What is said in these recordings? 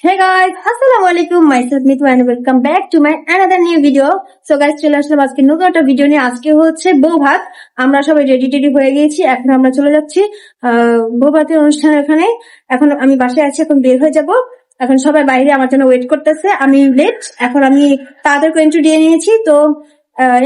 Hey guys, Assalamualaikum. Myself Nitu and welcome back to my another new video. So guys, চলে আসলাম আজকে নতুন একটা video নিয়ে। আজকে হচ্ছে বউ ভাত। আমরা সবাই রেডি হয়ে গেছি। এখন আমরা চলে যাচ্ছি বউ ভাতের অনুষ্ঠান। এখানে এখন আমি বাসায় আছি, এখন বের হয়ে যাব। এখন সবাই বাইরে আমার জন্য ওয়েট করতেছে। আমি লেট, এখন আমি তাদেরকে ইন্ট্রো দিয়ে নিয়েছি। তো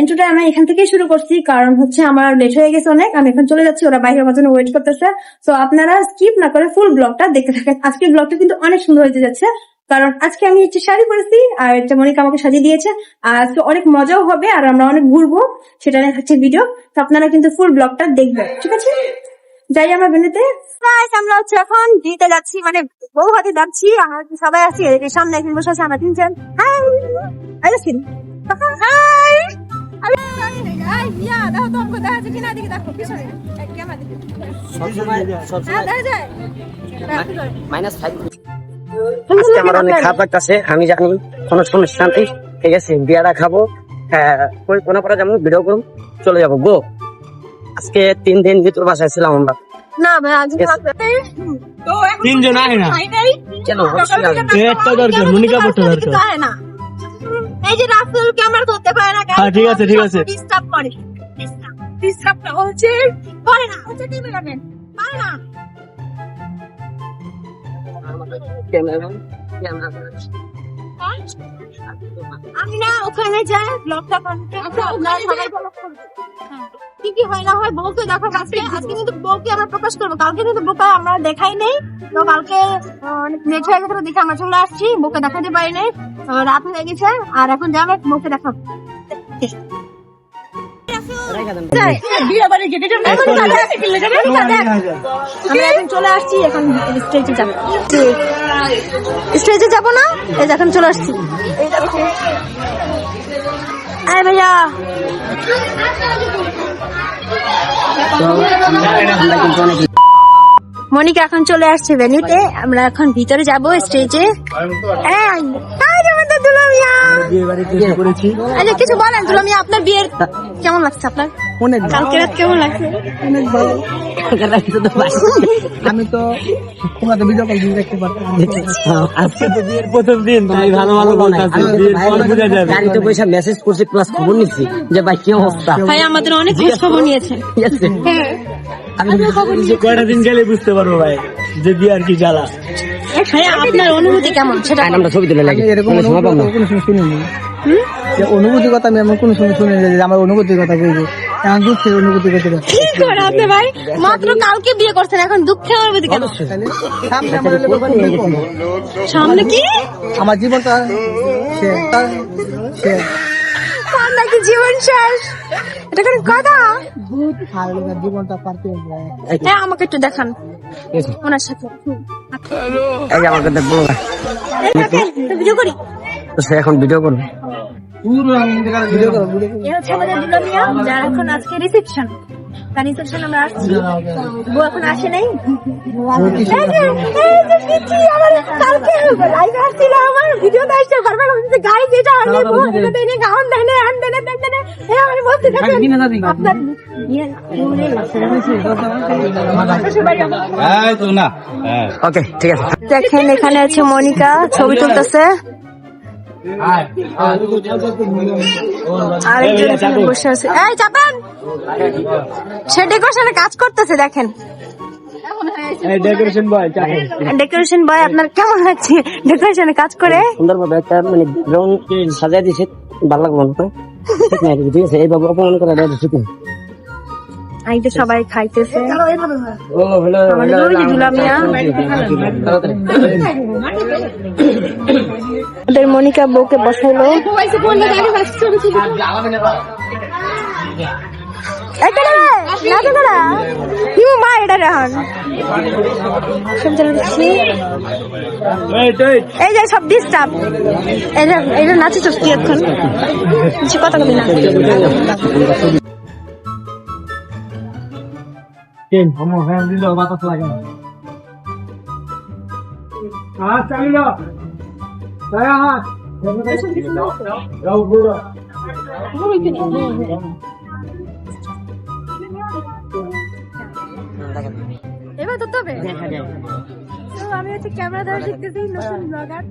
ইন্ট্রোটা আমি এখান থেকেই শুরু করছি, কারণ হচ্ছে আমার লেট হয়ে গেছে অনেক। আমি এখন চলে যাচ্ছি, ওরা বাইরে আমার জন্য ওয়েট করতেছে। তো আপনারা স্কিপ না করে ফুল ব্লগটা দেখতে থাকেন। আজকের ব্লগটা কিন্তু অনেক সুন্দর হতে যাচ্ছে, কারণ আজকে আমি একটা শাড়ি পরেছি আর একটা মনিকা আমাকে সাজিয়ে দিয়েছে। আর আজকে অনেক মজাও হবে আর আমরা অনেক ঘুরবো, সেটা নিয়ে থাকছে ভিডিও। তো আপনারা কিন্তু ফুল ব্লগটা দেখবেন, ঠিক আছে? যাই আমার বেনেতে। আমরা হচ্ছে এখন দিতে যাচ্ছি, মানে বউ হাতে যাচ্ছি। আমরা সবাই আছি সামনে, এখন বসে আছে আমরা তিনজন। হাই আইসিন হাই। আমার অনেক খারাপ লাগতেছে, আমি জানি কোনো সমস্যা নেই, ঠিক আছে? বিয়াটা খাবো, কোনো পরে যেমন ভিডিও করুন, চলে যাবো গো। আজকে 3 দিন ভিতর বাসায় ছিলাম আমরা। না ভাই আজকে তিনজন আয় না কেন একটা দরকার, মনিকা পড়তে দরকার। না, এই যে রাসেল ক্যামেরা ধরতে পারে না। হ্যাঁ ঠিক আছে ডিস্টার্ব করে, ডিস্টার্ব না হচ্ছে পারে না, হচ্ছে ক্যামেরাম্যান পারে না। আমি না ওখানে যাই ব্লগটা কি কি হয় না হয় বউকে দেখাবো। আজকে কিন্তু বউকে আমরা প্রকাশ করবো, কালকে কিন্তু বউকে আমরা দেখাই নেই। তো কালকে অনেক লেট হয়ে গেছে দেখে আমরা চলে আসছি, বউকে দেখাতে পারি নাই, রাত হয়ে গেছে। আর এখন যাবে বউকে দেখাবো। আমরা এখন চলে আসছি, এখন স্টেজে যাবো। স্টেজে যাবো না, এই এখন চলে আসছি। আরে ভাইয়া মনিকা এখন চলে আসছে ভেন্যুতে, আমরা এখন ভিতরে যাব স্টেজে। আচ্ছা কিছু বলেন দুলামিয়া, আপনার বিয়ের কেমন লাগছে? আপনার অনেক কালকে রাত কেমন লাগছে? অনেক ভালো। আমি তো তোমাদের ভিডিও কল দিয়ে দেখতে পারতাম। আজকে তো বিয়ের প্রথম দিন, ভাই ভালো বলতাছি, বিয়ের পর বুঝা যাবে। গাড়িতে বসে মেসেজ করছি, প্লাস খবর নিচ্ছি যে ভাই কি অবস্থা। ভাই আমাদের অনেক খোঁজ খবর নিয়েছেন। ঠিক আছে, কয়টা দিন গেলে বুঝতে পারবো ভাই যে বিয়ে আর কি জ্বালা। ভাই আপনার অনুভূতি কেমন সেটা আমরা ছবি তুলে লাগে এরকম অনুভূতির কথা আমি এমন কোনো সময় শুনে যে আমার অনুভূতির কথা বলবো, এখন দুঃখের অনুভূতি করতে কি করে আপনি ভাই মাত্র কালকে বিয়ে করছেন, এখন দুঃখের অনুভূতি কেন? সামনে কি আমার জীবনটা নাকি জীবন শেষ? এটা কোন কথা? জীবনটা পারতে হ্যাঁ আমাকে একটু দেখান ওনার সাথে। এই যে আমাকে দেখবো, ভিডিও করি সে এখন ভিডিও করবো। যার এখন আজকে রিসেপশন, তার রিসেপশন আমরা আসছি, বউ এখন আসে নাই। আমার ভিডিও আসছে বারবার গাড়ি যেটা আনলে গাউন দেয় না, আন দেয় না, আমি বলতে থাকি আপনার ওকে ঠিক আছে। দেখেন এখানে আছে মনিকা ছবি তুলতেছে, আরেকজন বসে আছে। এই চাপান, সে ডেকোরেশনে কাজ করতেছে। দেখেন ডেকোরেশন বয়, আপনার কেমন লাগছে ডেকোরেশনে কাজ করে? সুন্দরভাবে একটা মানে গ্রাউন্ড সাজাই দিয়েছে, ভালো লাগলো না? ঠিক আছে, এইভাবে অপমান করে দেয় ঠিক আছে। এই যে সবাই খাইতেছে, ওদের মনিকা বউকে বসাইলো। মা এটা রেহান এই যে সব ডিস্টার্ব, এটা নাচিস কি এখন কথা কবি না। বাতাস লাগে এবার তো তবে আমি হচ্ছে ক্যামেরা ধরে শিখতেছি নতুন ব্লগার।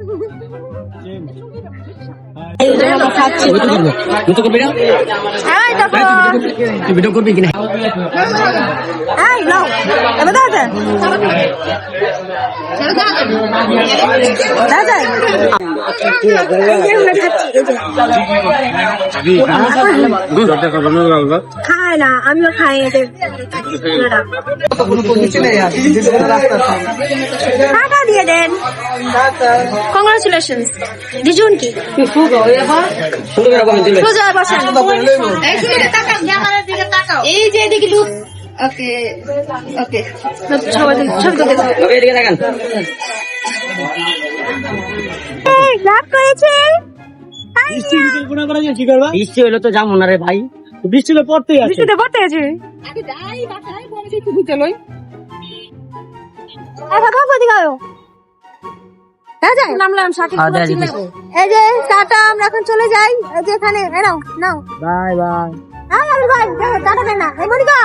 এই দেখো ভিডিও করবি কিনা এই নাও এবার দাও দে দাদা খায় না আমিও খাই এদের টাকা দিয়ে দেন কংগ্রাচুলেশন দিজুন কি সোজা বসেন এই যে এদিকে লুক ওকে ওকে ছবি তো দেখো এদিকে দেখেন এই লাভ করেছে কি করবা বৃষ্টি হইলো তো যাবো না রে ভাই বৃষ্টিতে পড়তেই আছে বৃষ্টিতে পড়তে আছে আগে যাই বাসায় বলে যে একটু ঘুরতে লই বাবা কোথায় গেল নামলাম সাকিব এই যে টাটা আমরা এখন চলে যাই এই যে এখানে নাও নাও বাই বাই আরে ভাই টাটা দেন না এই মনিকা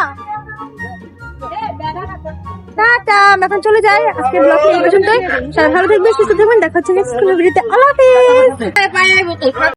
টাটা আমরা এখন চলে যাই আজকে ব্লগ এই পর্যন্তই সবাই ভালো থাকবেন সুস্থ থাকবেন দেখা হচ্ছে নেক্সট ভিডিওতে আল্লাহ হাফেজ পায়ে বোতল